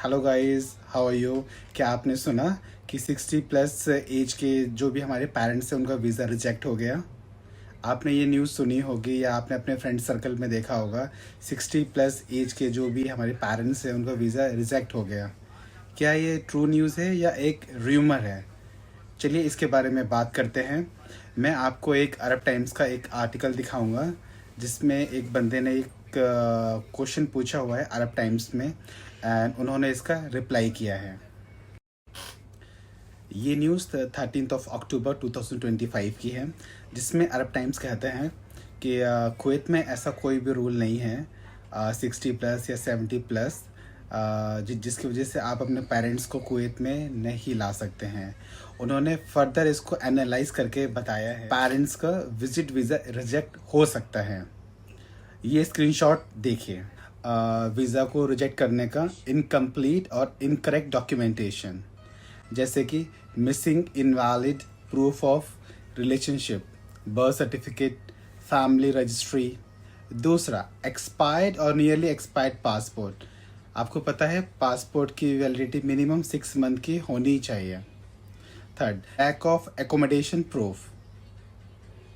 Hello guys, how are you. क्या आपने सुना कि 60 प्लस एज के जो भी हमारे पेरेंट्स हैं उनका वीज़ा रिजेक्ट हो गया। आपने ये न्यूज़ सुनी होगी या आपने अपने फ्रेंड सर्कल में देखा होगा। 60 प्लस एज के जो भी हमारे पेरेंट्स हैं उनका वीज़ा रिजेक्ट हो गया। क्या ये ट्रू न्यूज़ है या एक र्यूमर है? चलिए इसके बारे में बात करते हैं। मैं आपको एक अरब टाइम्स का एक आर्टिकल दिखाऊंगा जिसमें एक बंदे ने एक क्वेश्चन पूछा हुआ है अरब टाइम्स में, एंड उन्होंने इसका रिप्लाई किया है। ये न्यूज़ 13 अक्टूबर 2025 की है, जिसमें अरब टाइम्स कहते हैं कि कुवैत में ऐसा कोई भी रूल नहीं है 60 प्लस या 70 प्लस जिसकी वजह से आप अपने पेरेंट्स को कुवैत में नहीं ला सकते हैं। उन्होंने फर्दर इसको एनालाइज करके बताया है पेरेंट्स का विजिट वीज़ा रिजेक्ट हो सकता है। ये स्क्रीनशॉट देखिए। वीज़ा को रिजेक्ट करने का इनकम्प्लीट और इनकरेक्ट डॉक्यूमेंटेशन, जैसे कि missing invalid proof of relationship, birth certificate, family registry. दूसरा, एक्सपायर्ड और नियरली एक्सपायर्ड पासपोर्ट। आपको पता है पासपोर्ट की वैलिडिटी मिनिमम 6 मंथ की होनी चाहिए। Third, lack of accommodation proof.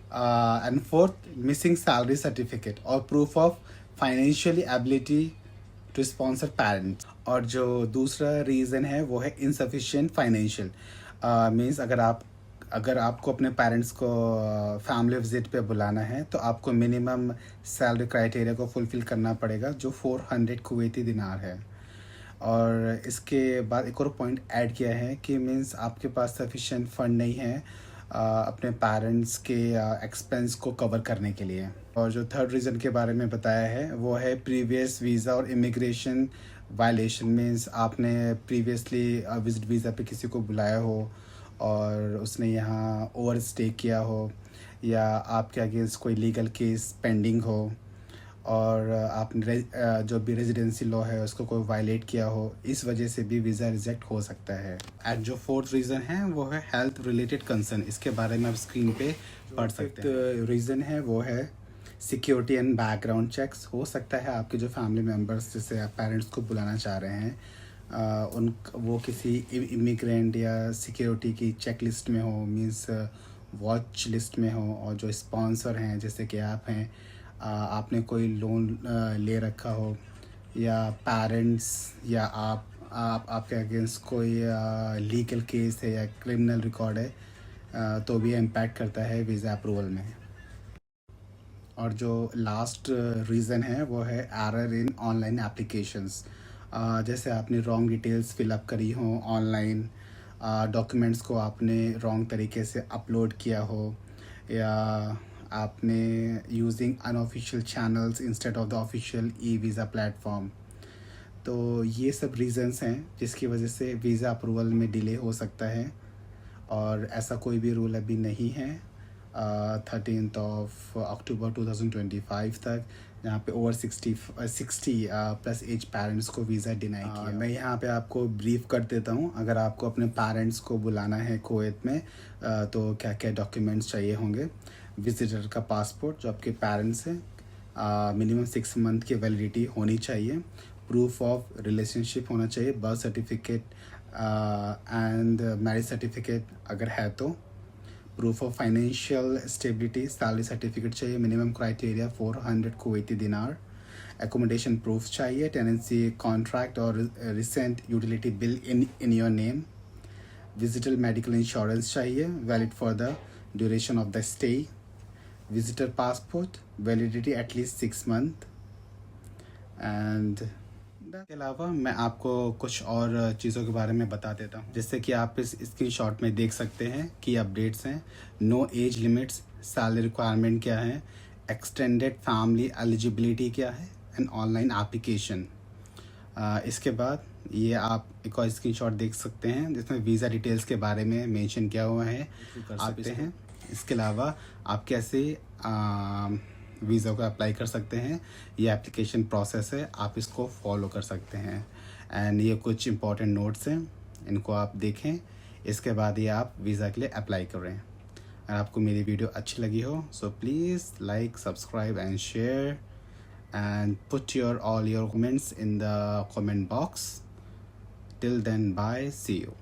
And fourth, missing salary certificate और proof of financially ability to sponsor parents. और जो दूसरा रीज़न है वो है इनसफिशिएंट फाइनेंशियल। मीन्स अगर आपको अपने पेरेंट्स को फैमिली विजिट पे बुलाना है तो आपको मिनिमम सैलरी क्राइटेरिया को फुलफ़िल करना पड़ेगा, जो 400 कुवैती दिनार है। और इसके बाद एक और पॉइंट ऐड किया है कि मीन्स आपके पास सफिशिएंट फंड नहीं है अपने पेरेंट्स के एक्सपेंस को कवर करने के लिए। और जो थर्ड रीज़न के बारे में बताया है वो है प्रीवियस वीज़ा और इमिग्रेशन वायलेशन। मीन्स आपने प्रीवियसली विजिट वीज़ा पे किसी को बुलाया हो और उसने यहाँ ओवर स्टे किया हो, या आपके अगेंस्ट कोई लीगल केस पेंडिंग हो, और आपने जो भी रेजिडेंसी लॉ है उसको कोई वायलेट किया हो, इस वजह से भी वीज़ा रिजेक्ट हो सकता है। एंड जो फोर्थ रीज़न है वो है हेल्थ रिलेटेड कंसर्न। इसके बारे में आप स्क्रीन पे पढ़ सकते हैं। रीज़न है वो है सिक्योरिटी एंड बैकग्राउंड चेक्स। हो सकता है आपके जो फैमिली मेम्बर्स जैसे आप पेरेंट्स को बुलाना चाह रहे हैं उन वो किसी इमिग्रेंट या सिक्योरिटी की चेक लिस्ट में हो, मीन्स वॉच लिस्ट में हो, और जो स्पॉन्सर हैं जैसे कि आप हैं, आपने कोई लोन ले रखा हो, या पेरेंट्स या आपके अगेंस्ट कोई लीगल केस है या क्रिमिनल रिकॉर्ड है, तो भी इम्पैक्ट करता है वीज़ा अप्रूवल में। और जो लास्ट रीज़न है वो है एरर इन ऑनलाइन एप्लीकेशंस। जैसे आपने रॉन्ग डिटेल्स फिलअप करी हो ऑनलाइन, डॉक्यूमेंट्स को आपने रॉन्ग तरीके से अपलोड किया हो, या आपने using unofficial channels instead of the official e visa platform. तो ये सब रीज़न्स हैं जिसकी वजह से वीज़ा अप्रूवल में डिले हो सकता है। और ऐसा कोई भी रूल अभी नहीं है 13 अक्टूबर 2025 तक, जहाँ पे ओवर 60 प्लस एज पेरेंट्स को वीज़ा डिनाई किया। मैं यहाँ पे आपको ब्रीफ कर देता हूँ। अगर आपको अपने पेरेंट्स को बुलाना है कुवैत में तो क्या क्या डॉक्यूमेंट्स चाहिए होंगे। विजिटर का पासपोर्ट जो आपके पेरेंट्स हैं, मिनिमम 6 मंथ की वैलिडिटी होनी चाहिए, प्रूफ ऑफ रिलेशनशिप होना चाहिए, birth certificate and marriage certificate अगर है तो, proof of financial stability, salary certificate चाहिए, minimum criteria 400 Kuwaiti dinar, accommodation proof चाहिए, टेनेंसी कॉन्ट्रैक्ट और recent utility bill in your name, visitor medical insurance चाहिए valid for the duration of the stay, visitor passport validity at least 6 month. And के अलावा मैं आपको कुछ और चीज़ों के बारे में बता देता हूँ, जिससे कि आप इस स्क्रीनशॉट में देख सकते हैं कि अपडेट्स हैं। No age limits, salary requirement क्या है, एक्सटेंडेड फैमिली एलिजिबिलिटी क्या है, एंड ऑनलाइन एप्लीकेशन। इसके बाद ये आप एक और स्क्रीनशॉट देख सकते हैं जिसमें वीज़ा डिटेल्स के बारे में मेंशन किया हुआ है, कर सकते हैं। इसके अलावा आप कैसे वीज़ा को अप्लाई कर सकते हैं, ये एप्लीकेशन प्रोसेस है, आप इसको फॉलो कर सकते हैं। एंड ये कुछ इंपॉर्टेंट नोट्स हैं, इनको आप देखें, इसके बाद ये आप वीज़ा के लिए अप्लाई करें। अगर आपको मेरी वीडियो अच्छी लगी हो so please like, subscribe and share, and put your all your comments in the comment box. Till then, bye. See you.